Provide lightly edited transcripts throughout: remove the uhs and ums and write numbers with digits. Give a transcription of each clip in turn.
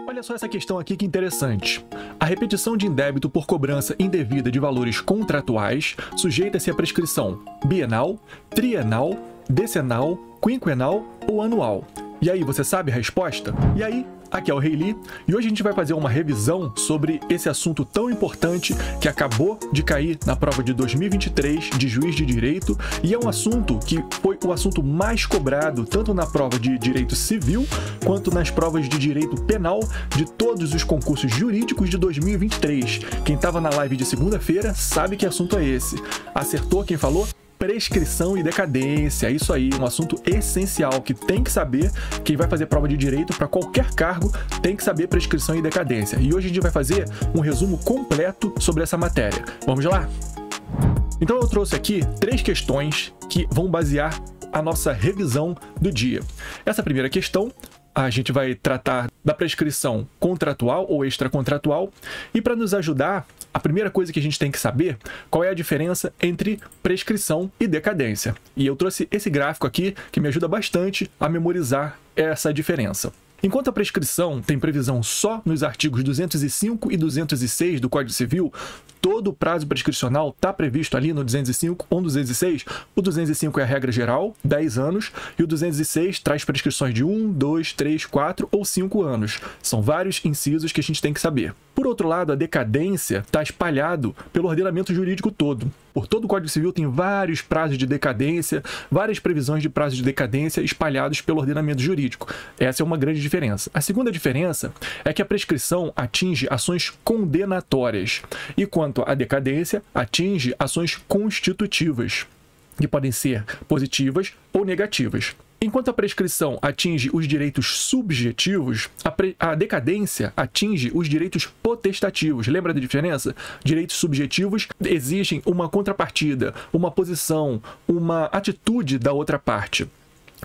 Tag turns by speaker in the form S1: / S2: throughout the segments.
S1: Olha só essa questão aqui que interessante. A repetição de indébito por cobrança indevida de valores contratuais sujeita-se à prescrição bienal, trienal, decenal, quinquenal ou anual. E aí, você sabe a resposta? E aí, aqui é o Rei Li, e hoje a gente vai fazer uma revisão sobre esse assunto tão importante que acabou de cair na prova de 2023 de Juiz de Direito, e é um assunto que foi o assunto mais cobrado tanto na prova de Direito Civil quanto nas provas de Direito Penal de todos os concursos jurídicos de 2023. Quem estava na live de segunda-feira sabe que assunto é esse. Acertou quem falou? Prescrição e decadência, isso aí, um assunto essencial que tem que saber. Quem vai fazer prova de direito para qualquer cargo tem que saber prescrição e decadência. E hoje a gente vai fazer um resumo completo sobre essa matéria. Vamos lá? Então eu trouxe aqui 3 questões que vão basear a nossa revisão do dia. Essa primeira questão, a gente vai tratar da prescrição contratual ou extracontratual, e para nos ajudar, a primeira coisa que a gente tem que saber qual é a diferença entre prescrição e decadência. E eu trouxe esse gráfico aqui que me ajuda bastante a memorizar essa diferença. Enquanto a prescrição tem previsão só nos artigos 205 e 206 do Código Civil, todo o prazo prescricional está previsto ali no 205 ou no 206. O 205 é a regra geral, 10 anos, e o 206 traz prescrições de 1, 2, 3, 4 ou 5 anos. São vários incisos que a gente tem que saber. Por outro lado, a decadência está espalhado pelo ordenamento jurídico todo. Por todo o Código Civil tem vários prazos de decadência, várias previsões de prazo de decadência espalhados pelo ordenamento jurídico. Essa é uma grande diferença. A segunda diferença é que a prescrição atinge ações condenatórias, enquanto a decadência atinge ações constitutivas, que podem ser positivas ou negativas. Enquanto a prescrição atinge os direitos subjetivos, a decadência atinge os direitos potestativos. Lembra da diferença? Direitos subjetivos exigem uma contrapartida, uma posição, uma atitude da outra parte.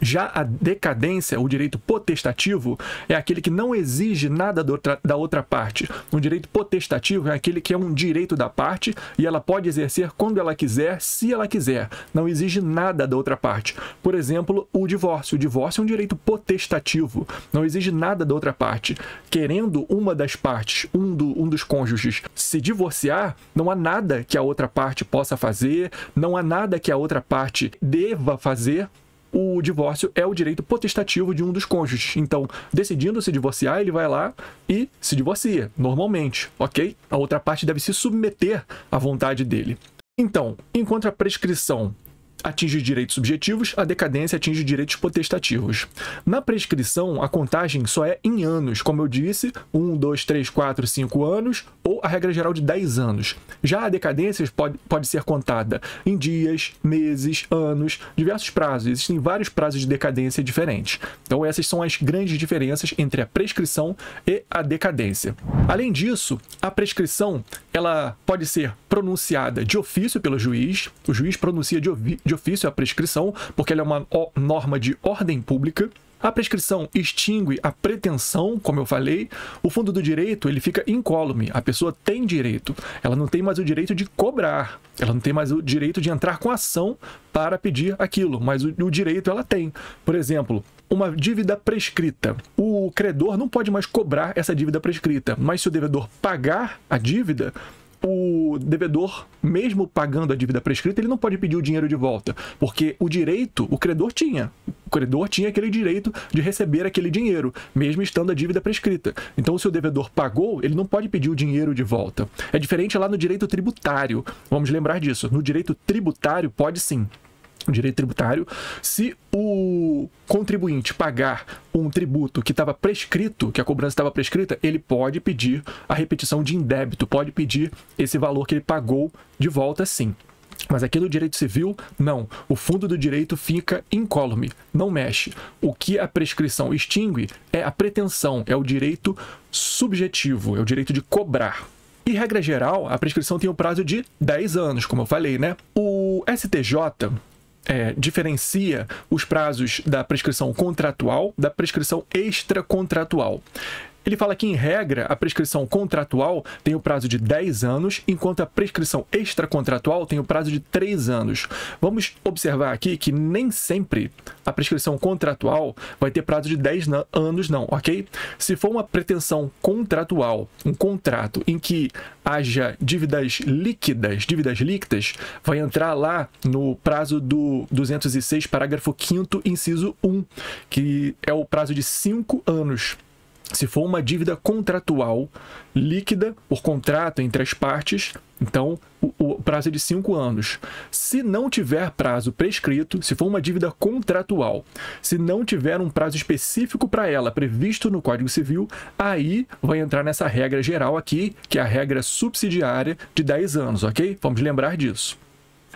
S1: Já a decadência, o direito potestativo, é aquele que não exige nada da outra parte. O direito potestativo é aquele que é um direito da parte e ela pode exercer quando ela quiser, se ela quiser. Não exige nada da outra parte. Por exemplo, o divórcio. O divórcio é um direito potestativo. Não exige nada da outra parte. Querendo uma das partes, um dos cônjuges, se divorciar, não há nada que a outra parte possa fazer, não há nada que a outra parte deva fazer. O divórcio é o direito potestativo de um dos cônjuges. Então, decidindo se divorciar, ele vai lá e se divorcia, normalmente, ok? A outra parte deve se submeter à vontade dele. Então, enquanto a prescrição atinge direitos subjetivos, a decadência atinge direitos potestativos. Na prescrição, a contagem só é em anos, como eu disse, 1, 2, 3, 4, 5 anos, ou a regra geral de 10 anos. Já a decadência pode ser contada em dias, meses, anos, diversos prazos. Existem vários prazos de decadência diferentes. Então essas são as grandes diferenças entre a prescrição e a decadência. Além disso, a prescrição ela pode ser pronunciada de ofício pelo juiz. O juiz pronuncia de ofício a prescrição, porque ela é uma norma de ordem pública. A prescrição extingue a pretensão, como eu falei. O fundo do direito ele fica incólume. A pessoa tem direito. Ela não tem mais o direito de cobrar. Ela não tem mais o direito de entrar com ação para pedir aquilo, mas o direito ela tem. Por exemplo, uma dívida prescrita. O credor não pode mais cobrar essa dívida prescrita, mas se o devedor pagar a dívida, o devedor, mesmo pagando a dívida prescrita, ele não pode pedir o dinheiro de volta, porque o direito, o credor tinha. O credor tinha aquele direito de receber aquele dinheiro, mesmo estando a dívida prescrita. Então, se o devedor pagou, ele não pode pedir o dinheiro de volta. É diferente lá no direito tributário. Vamos lembrar disso. No direito tributário, pode sim. O direito tributário, se o contribuinte pagar um tributo que estava prescrito, que a cobrança estava prescrita, ele pode pedir a repetição de indébito, pode pedir esse valor que ele pagou de volta, sim. Mas aqui no direito civil, não. O fundo do direito fica incólume, não mexe. O que a prescrição extingue é a pretensão, é o direito subjetivo, é o direito de cobrar. E, regra geral, a prescrição tem um prazo de 10 anos, como eu falei, né? O STJ diferencia os prazos da prescrição contratual da prescrição extracontratual. Ele fala que, em regra, a prescrição contratual tem o prazo de 10 anos, enquanto a prescrição extracontratual tem o prazo de 3 anos. Vamos observar aqui que nem sempre a prescrição contratual vai ter prazo de 10 anos, não, ok? Se for uma pretensão contratual, um contrato em que haja dívidas líquidas, vai entrar lá no prazo do 206, parágrafo 5º, inciso 1, que é o prazo de 5 anos. Se for uma dívida contratual líquida por contrato entre as partes, então o prazo é de 5 anos. Se não tiver prazo prescrito, se for uma dívida contratual, se não tiver um prazo específico para ela previsto no Código Civil, aí vai entrar nessa regra geral aqui, que é a regra subsidiária de 10 anos, ok? Vamos lembrar disso.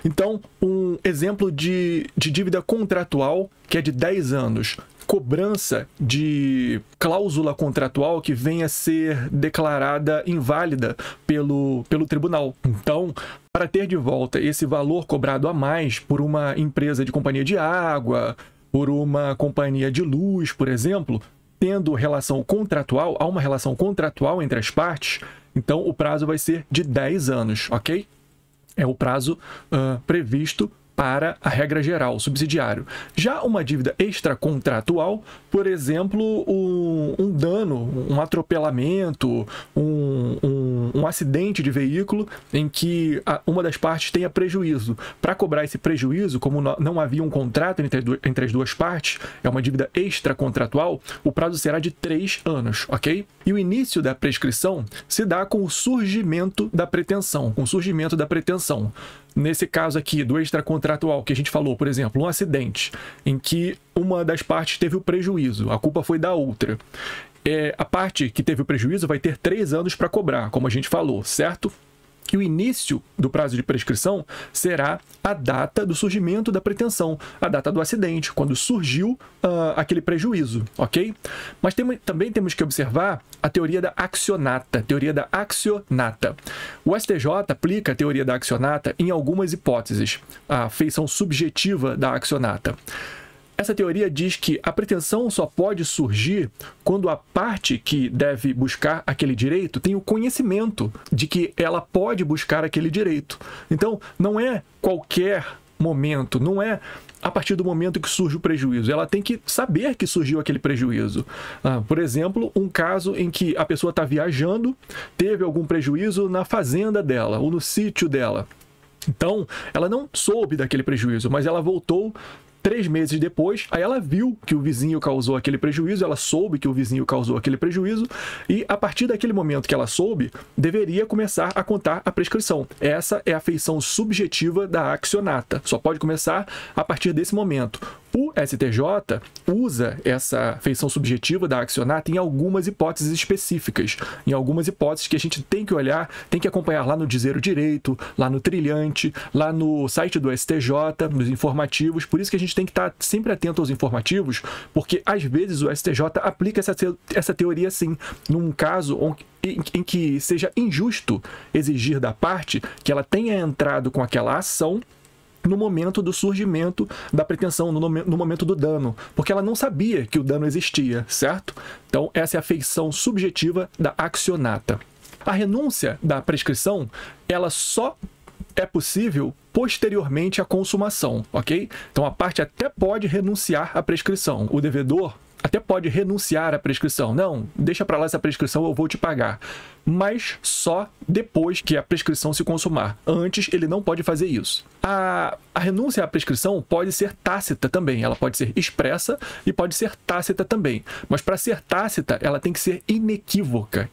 S1: Então, um exemplo de dívida contratual que é de 10 anos. Cobrança de cláusula contratual que venha a ser declarada inválida pelo tribunal. Então, para ter de volta esse valor cobrado a mais por uma empresa de companhia de água, por uma companhia de luz, por exemplo, tendo relação contratual, há uma relação contratual entre as partes, então o prazo vai ser de 10 anos, ok? É o prazo previsto para a regra geral, subsidiário. Já uma dívida extracontratual, por exemplo, um dano, um atropelamento, um acidente de veículo em que uma das partes tenha prejuízo. Para cobrar esse prejuízo, como não havia um contrato entre as duas partes, é uma dívida extracontratual, o prazo será de 3 anos, ok? E o início da prescrição se dá com o surgimento da pretensão, Nesse caso aqui, do extracontratual que a gente falou, por exemplo, um acidente em que uma das partes teve o prejuízo, a culpa foi da outra. A parte que teve o prejuízo vai ter 3 anos para cobrar, como a gente falou, certo? E o início do prazo de prescrição será a data do surgimento da pretensão, a data do acidente, quando surgiu aquele prejuízo, ok? Mas também temos que observar a teoria da accionata, O STJ aplica a teoria da accionata em algumas hipóteses, a feição subjetiva da accionata. Essa teoria diz que a pretensão só pode surgir quando a parte que deve buscar aquele direito tem o conhecimento de que ela pode buscar aquele direito. Então, não é qualquer momento, não é a partir do momento que surge o prejuízo. Ela tem que saber que surgiu aquele prejuízo. Por exemplo, um caso em que a pessoa está viajando, teve algum prejuízo na fazenda dela ou no sítio dela. Então, ela não soube daquele prejuízo, mas ela voltou 3 meses depois, aí ela viu que o vizinho causou aquele prejuízo, ela soube que o vizinho causou aquele prejuízo, e a partir daquele momento que ela soube, deveria começar a contar a prescrição. Essa é a feição subjetiva da accionata. Só pode começar a partir desse momento. O STJ usa essa feição subjetiva da accionata em algumas hipóteses específicas, em algumas hipóteses que a gente tem que olhar, tem que acompanhar lá no Dizer o Direito, lá no Trilhante, lá no site do STJ, nos informativos. Por isso que a gente tem que estar sempre atento aos informativos, porque às vezes o STJ aplica essa teoria sim, num caso em que seja injusto exigir da parte que ela tenha entrado com aquela ação no momento do surgimento da pretensão, no momento do dano, porque ela não sabia que o dano existia, certo? Então, essa é a feição subjetiva da accionata. A renúncia da prescrição, ela só é possível posteriormente à consumação, ok? Então, a parte até pode renunciar à prescrição. O devedor até pode renunciar à prescrição. Não, deixa para lá essa prescrição, eu vou te pagar. Mas só depois que a prescrição se consumar. Antes, ele não pode fazer isso. A renúncia à prescrição pode ser tácita também. Ela pode ser expressa e pode ser tácita também. Mas para ser tácita, ela tem que ser inequívoca.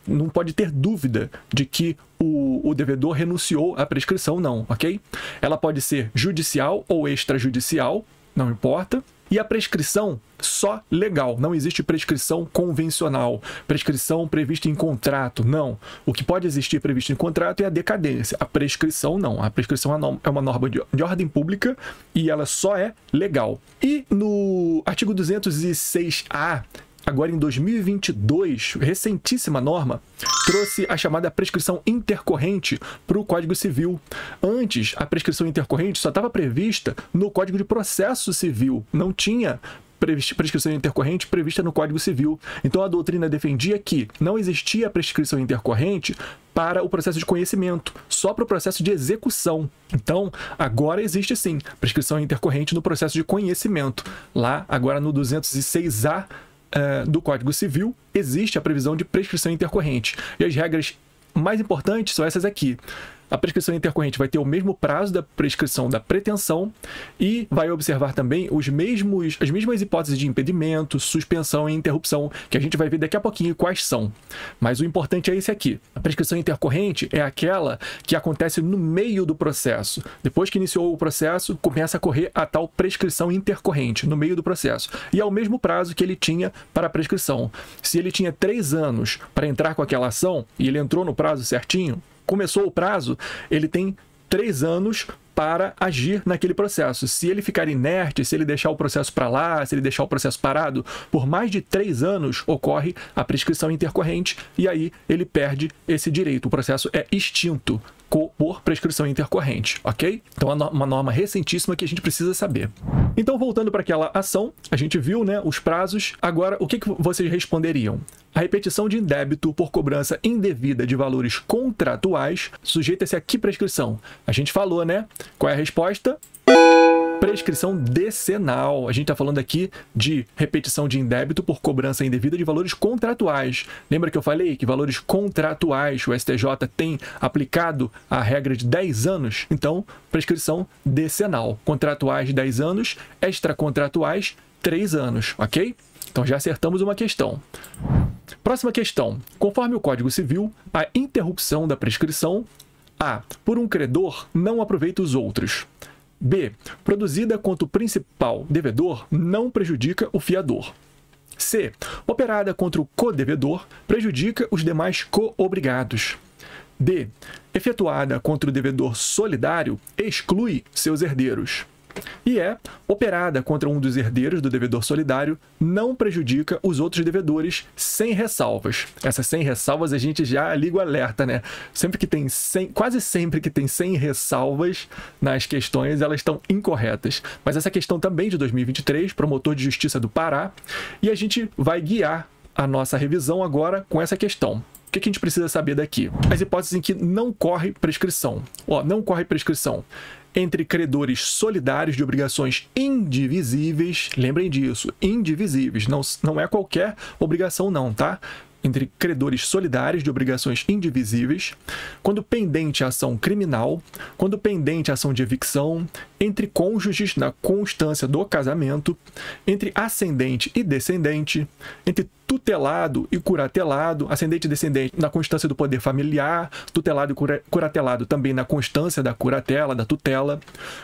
S1: Não pode ter dúvida de que o devedor renunciou à prescrição, não, ok? Ela pode ser judicial ou extrajudicial, não importa. E a prescrição só legal, não existe prescrição convencional, prescrição prevista em contrato, não. O que pode existir previsto em contrato é a decadência, a prescrição não. A prescrição é uma norma de ordem pública e ela só é legal. E no artigo 206-A, agora em 2022, recentíssima norma, trouxe a chamada prescrição intercorrente para o Código Civil. Antes, a prescrição intercorrente só estava prevista no Código de Processo Civil, não tinha prescrição intercorrente prevista no Código Civil. Então, a doutrina defendia que não existia prescrição intercorrente para o processo de conhecimento, só para o processo de execução. Então, agora existe sim prescrição intercorrente no processo de conhecimento. Lá, agora no 206A do Código Civil, existe a previsão de prescrição intercorrente. E as regras mais importantes são essas aqui. A prescrição intercorrente vai ter o mesmo prazo da prescrição da pretensão e vai observar também as mesmas hipóteses de impedimento, suspensão e interrupção, que a gente vai ver daqui a pouquinho quais são. Mas o importante é esse aqui. A prescrição intercorrente é aquela que acontece no meio do processo. Depois que iniciou o processo, começa a correr a tal prescrição intercorrente, no meio do processo. E é o mesmo prazo que ele tinha para a prescrição. Se ele tinha 3 anos para entrar com aquela ação e ele entrou no prazo certinho, começou o prazo, ele tem 3 anos para agir naquele processo. Se ele ficar inerte, se ele deixar o processo para lá, se ele deixar o processo parado, por mais de 3 anos ocorre a prescrição intercorrente e aí ele perde esse direito. O processo é extinto por prescrição intercorrente, ok? Então, é uma norma recentíssima que a gente precisa saber. Então, voltando para aquela ação, a gente viu, né, os prazos. Agora, o que vocês responderiam? A repetição de indébito por cobrança indevida de valores contratuais sujeita-se a que prescrição? A gente falou, né? Qual é a resposta? Prescrição decenal. A gente está falando aqui de repetição de indébito por cobrança indevida de valores contratuais. Lembra que eu falei que valores contratuais o STJ tem aplicado a regra de 10 anos? Então, prescrição decenal. Contratuais 10 anos, extracontratuais 3 anos, ok? Então já acertamos uma questão. Próxima questão. Conforme o Código Civil, a interrupção da prescrição: A. Por um credor, não aproveita os outros. B. Produzida contra o principal devedor, não prejudica o fiador. C. Operada contra o codevedor, prejudica os demais coobrigados. D. Efetuada contra o devedor solidário, exclui seus herdeiros. E é operada contra um dos herdeiros do devedor solidário, não prejudica os outros devedores, sem ressalvas. Essas 100 ressalvas a gente já liga o alerta, né? Quase sempre que tem 100 ressalvas nas questões, elas estão incorretas. Mas essa questão também de 2023, promotor de justiça do Pará, e a gente vai guiar a nossa revisão agora com essa questão. O que a gente precisa saber daqui? As hipóteses em que não corre prescrição. Não corre prescrição entre credores solidários de obrigações indivisíveis. Lembrem disso, indivisíveis. Não é qualquer obrigação não, tá? Entre credores solidários de obrigações indivisíveis, quando pendente a ação criminal, quando pendente a ação de evicção, entre cônjuges na constância do casamento, entre ascendente e descendente, entre tutelado e curatelado, ascendente e descendente na constância do poder familiar, tutelado e curatelado também na constância da curatela, da tutela,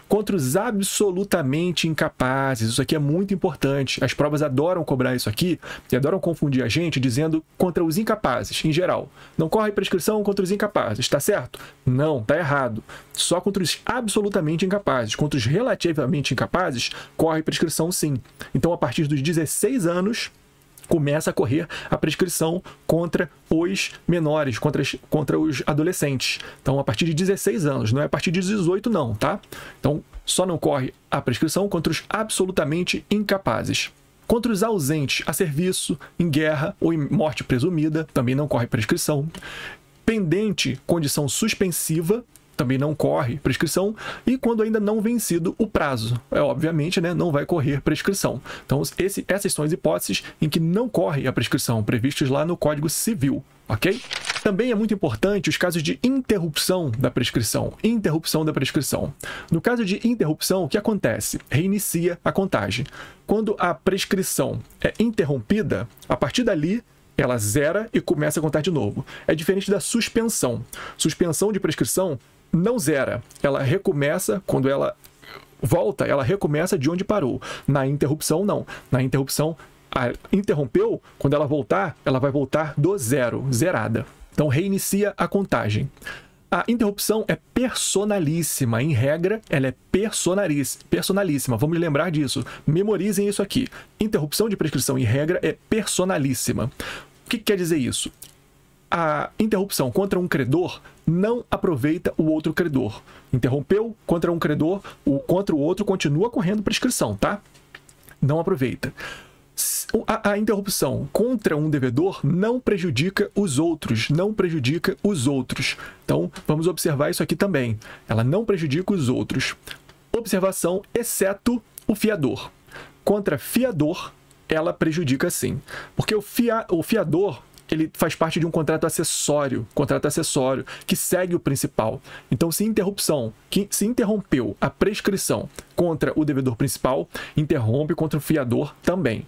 S1: contra os absolutamente incapazes. Isso aqui é muito importante. As provas adoram cobrar isso aqui e adoram confundir a gente dizendo contra os incapazes, em geral. Não corre prescrição contra os incapazes, está certo? Não, está errado. Só contra os absolutamente incapazes. Contra os relativamente incapazes, corre prescrição sim. Então, a partir dos 16 anos, começa a correr a prescrição contra os menores, contra os adolescentes. Então, a partir de 16 anos, não é a partir de 18 não, tá? Então, só não corre a prescrição contra os absolutamente incapazes. Contra os ausentes a serviço, em guerra ou em morte presumida, também não corre prescrição. Pendente condição suspensiva, também não corre prescrição, e quando ainda não vencido o prazo, obviamente, né, não vai correr prescrição. Então, essas são as hipóteses em que não corre a prescrição, previstos lá no Código Civil, ok? Também é muito importante os casos de interrupção da prescrição. Interrupção da prescrição. No caso de interrupção, o que acontece? Reinicia a contagem. Quando a prescrição é interrompida, a partir dali, ela zera e começa a contar de novo. É diferente da suspensão. Suspensão de prescrição não zera. Ela recomeça, quando ela volta, ela recomeça de onde parou. Na interrupção, não. Na interrupção, interrompeu, quando ela voltar, ela vai voltar do zero, zerada. Então, reinicia a contagem. A interrupção é personalíssima. Em regra, ela é personalíssima. Vamos lembrar disso. Memorizem isso aqui. Interrupção de prescrição, em regra, é personalíssima. O que quer dizer isso? A interrupção contra um credor não aproveita o outro credor. Interrompeu contra um credor, contra o outro continua correndo prescrição, tá? não aproveita. A interrupção contra um devedor não prejudica os outros, não prejudica os outros. Então, vamos observar isso aqui também. Ela não prejudica os outros. Observação, exceto o fiador. Contra fiador, ela prejudica sim. Porque o fiador, ele faz parte de um contrato acessório que segue o principal. Então, se interrompeu a prescrição contra o devedor principal, interrompe contra o fiador também.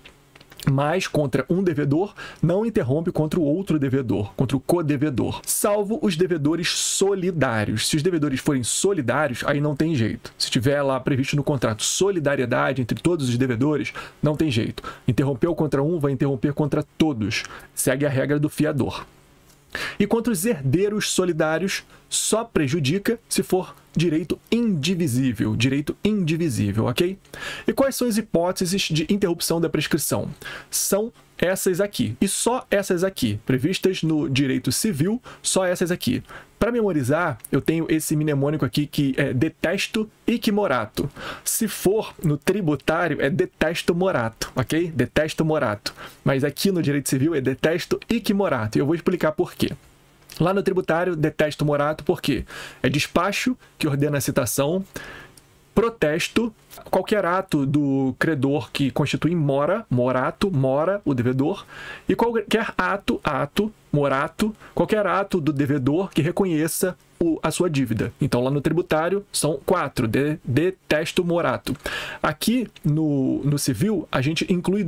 S1: Mas contra um devedor, não interrompe contra o outro devedor, contra o codevedor, salvo os devedores solidários. Se os devedores forem solidários, aí não tem jeito. Se tiver lá previsto no contrato solidariedade entre todos os devedores, não tem jeito. Interrompeu contra um, vai interromper contra todos. Segue a regra do fiador. E contra os herdeiros solidários, só prejudica se for direito indivisível, ok? E quais são as hipóteses de interrupção da prescrição? São essas aqui, e só essas aqui, previstas no direito civil, só essas aqui. Para memorizar, eu tenho esse mnemônico aqui que é detesto hic morato. Se for no tributário, é detesto morato, ok? Detesto morato. Mas aqui no direito civil é detesto hic morato, e eu vou explicar por quê. Lá no tributário, detesto morato, por quê? É despacho que ordena a citação, protesto, qualquer ato do credor que constitui mora o devedor, e qualquer qualquer ato do devedor que reconheça a sua dívida. Então, lá no tributário, são 4, detesto morato. Aqui, no civil, a gente inclui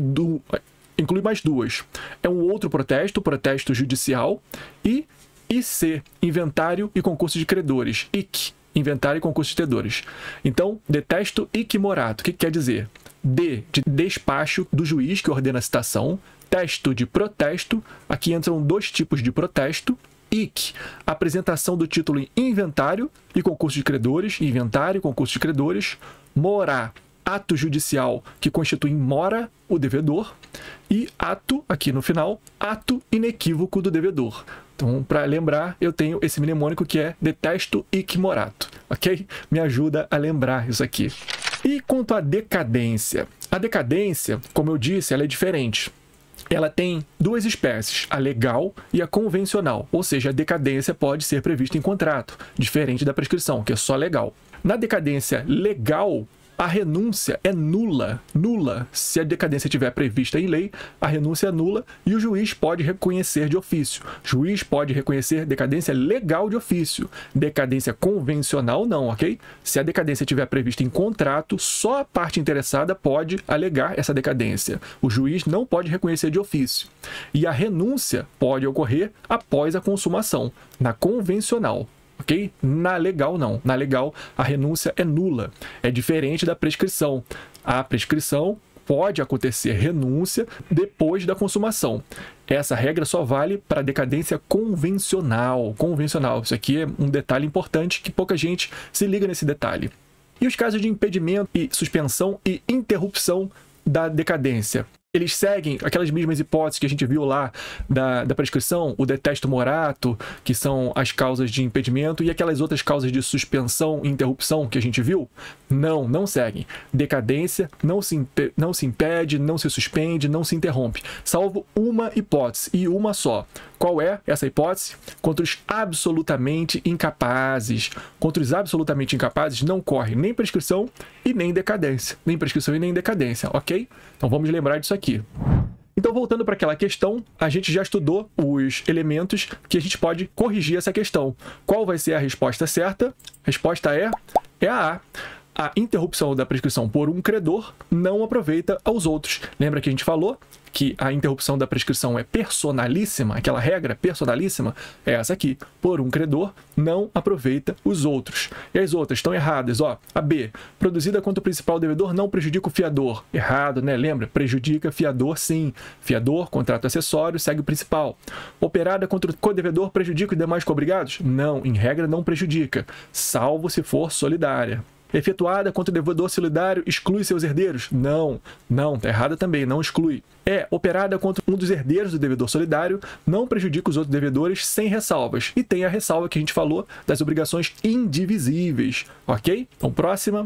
S1: mais 2. É um outro protesto judicial, e IC, inventário e concurso de credores, IC, inventário e concurso de credores. Então, detesto hic morato. O que quer dizer? D, de despacho do juiz que ordena a citação. Testo, de protesto. Aqui entram 2 tipos de protesto. IC, apresentação do título em inventário e concurso de credores. Inventário e concurso de credores. Mora, ato judicial que constitui mora o devedor. E ato, aqui no final, ato inequívoco do devedor. Então, para lembrar, eu tenho esse mnemônico que é detesto hic morato, ok? Me ajuda a lembrar isso aqui. E quanto à decadência? A decadência, como eu disse, ela é diferente. Ela tem 2 espécies, a legal e a convencional. Ou seja, a decadência pode ser prevista em contrato, diferente da prescrição, que é só legal. Na decadência legal, a renúncia é nula. Se a decadência estiver prevista em lei, a renúncia é nula e o juiz pode reconhecer de ofício. O juiz pode reconhecer decadência legal de ofício. Decadência convencional não, ok? Se a decadência estiver prevista em contrato, só a parte interessada pode alegar essa decadência. O juiz não pode reconhecer de ofício. E a renúncia pode ocorrer após a consumação, na convencional. Ok? Na legal, não. Na legal, a renúncia é nula. É diferente da prescrição. A prescrição pode acontecer renúncia depois da consumação. Essa regra só vale para decadência convencional. Isso aqui é um detalhe importante que pouca gente se liga nesse detalhe. E os casos de impedimento e suspensão e interrupção da decadência? Eles seguem aquelas mesmas hipóteses que a gente viu lá da prescrição, o detesto morato, que são as causas de impedimento, e aquelas outras causas de suspensão e interrupção que a gente viu? Não seguem. Decadência não se impede, não se suspende, não se interrompe, salvo uma hipótese, e uma só. Qual é essa hipótese? Contra os absolutamente incapazes. Contra os absolutamente incapazes não corre nem prescrição e nem decadência. Ok? Então vamos lembrar disso aqui. Então, voltando para aquela questão, a gente já estudou os elementos que a gente pode corrigir essa questão. Qual vai ser a resposta certa? A resposta é a A. A interrupção da prescrição por um credor não aproveita aos outros. Lembra que a gente falou que a interrupção da prescrição é personalíssima? Aquela regra personalíssima é essa aqui. Por um credor não aproveita os outros. E as outras estão erradas. Ó, a B, produzida contra o principal devedor não prejudica o fiador. Errado, né? Lembra? Prejudica fiador, sim. Fiador, contrato acessório, segue o principal. Operada contra o codevedor prejudica os demais cobrigados? Não, em regra não prejudica, salvo se for solidária. Efetuada contra o devedor solidário exclui seus herdeiros? Não, está errada também, não exclui. É operada contra um dos herdeiros do devedor solidário, não prejudica os outros devedores sem ressalvas. E tem a ressalva que a gente falou das obrigações indivisíveis, ok? Então, próxima.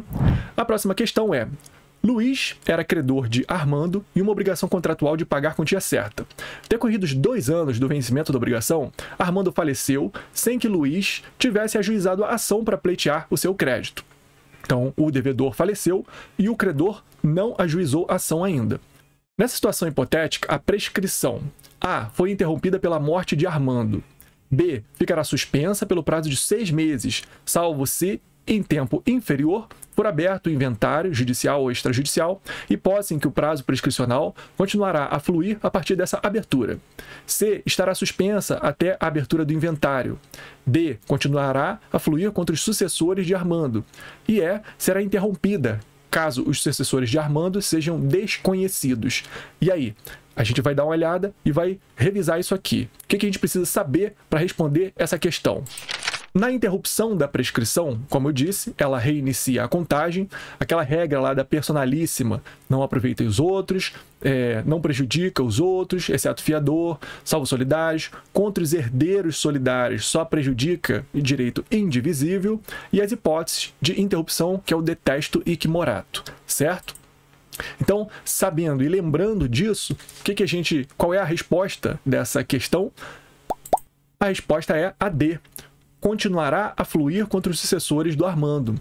S1: A próxima questão é: Luiz era credor de Armando e uma obrigação contratual de pagar quantia certa. Decorridos 2 anos do vencimento da obrigação, Armando faleceu sem que Luiz tivesse ajuizado a ação para pleitear o seu crédito. Então, o devedor faleceu e o credor não ajuizou a ação ainda. Nessa situação hipotética, a prescrição A foi interrompida pela morte de Armando. B ficará suspensa pelo prazo de 6 meses, salvo se, em tempo inferior, for aberto o inventário judicial ou extrajudicial, hipótese em que o prazo prescricional continuará a fluir a partir dessa abertura. C estará suspensa até a abertura do inventário. D continuará a fluir contra os sucessores de Armando. E E será interrompida, caso os sucessores de Armando sejam desconhecidos. E aí? A gente vai dar uma olhada e vai revisar isso aqui. O que a gente precisa saber para responder essa questão? Na interrupção da prescrição, como eu disse, ela reinicia a contagem, aquela regra lá da personalíssima, não aproveita os outros, não prejudica os outros, exceto fiador, salvo solidários, contra os herdeiros solidários só prejudica o direito indivisível, e as hipóteses de interrupção, que é o detesto hic morato, certo? Então, sabendo e lembrando disso, qual é a resposta dessa questão? A resposta é a D. Continuará a fluir contra os sucessores do Armando.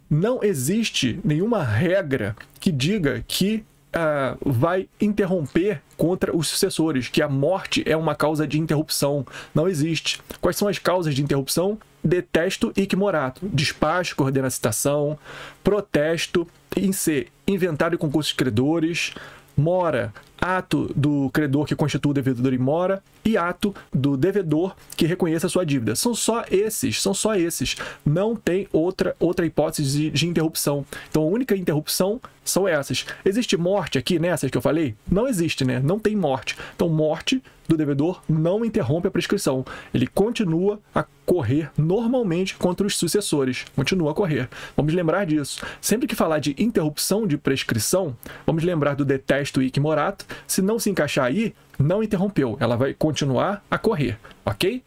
S1: Não existe nenhuma regra que diga que vai interromper contra os sucessores, que a morte é uma causa de interrupção. Não existe. Quais são as causas de interrupção? Detesto hic morato, despacho, coordena a citação, protesto, em C, inventário e concurso de credores, mora, ato do credor que constitui o devedor em mora e ato do devedor que reconheça a sua dívida. São só esses. Não tem outra hipótese de interrupção. Então, a única interrupção são essas. Existe morte aqui nessas que eu falei? Não existe, né? Não tem morte. Então, morte do devedor não interrompe a prescrição. Ele continua a correr normalmente contra os sucessores. Continua a correr. Vamos lembrar disso. Sempre que falar de interrupção de prescrição, vamos lembrar do detesto hic morato. Se não se encaixar aí, não interrompeu. Ela vai continuar a correr, ok?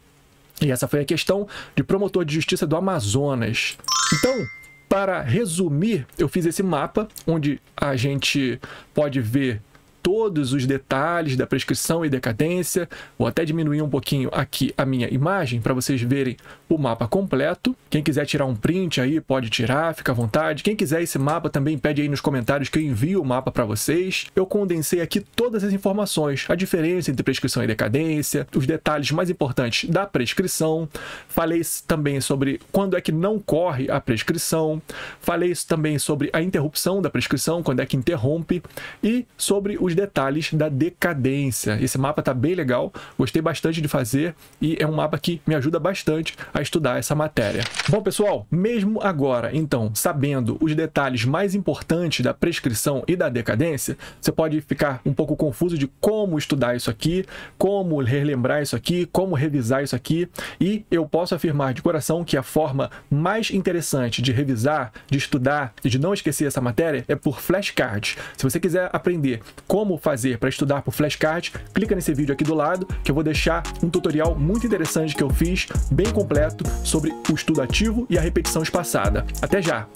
S1: E essa foi a questão de promotor de justiça do Amazonas. Então, para resumir, eu fiz esse mapa onde a gente pode ver todos os detalhes da prescrição e decadência. Vou até diminuir um pouquinho aqui a minha imagem para vocês verem o mapa completo. Quem quiser tirar um print aí, pode tirar, fica à vontade. Quem quiser esse mapa também pede aí nos comentários que eu envio o mapa para vocês. Eu condensei aqui todas as informações, a diferença entre prescrição e decadência, os detalhes mais importantes da prescrição. Falei também sobre quando é que não corre a prescrição. Falei também sobre a interrupção da prescrição, quando é que interrompe, e sobre os detalhes da decadência. Esse mapa tá bem legal, gostei bastante de fazer e é um mapa que me ajuda bastante a estudar essa matéria. Bom, pessoal, mesmo agora, então, sabendo os detalhes mais importantes da prescrição e da decadência, você pode ficar um pouco confuso de como estudar isso aqui, como relembrar isso aqui, como revisar isso aqui, e eu posso afirmar de coração que a forma mais interessante de revisar, de estudar e de não esquecer essa matéria é por flashcards. Se você quiser aprender como fazer para estudar por flashcard, clica nesse vídeo aqui do lado, que eu vou deixar um tutorial muito interessante que eu fiz, bem completo, sobre o estudo ativo e a repetição espaçada. Até já!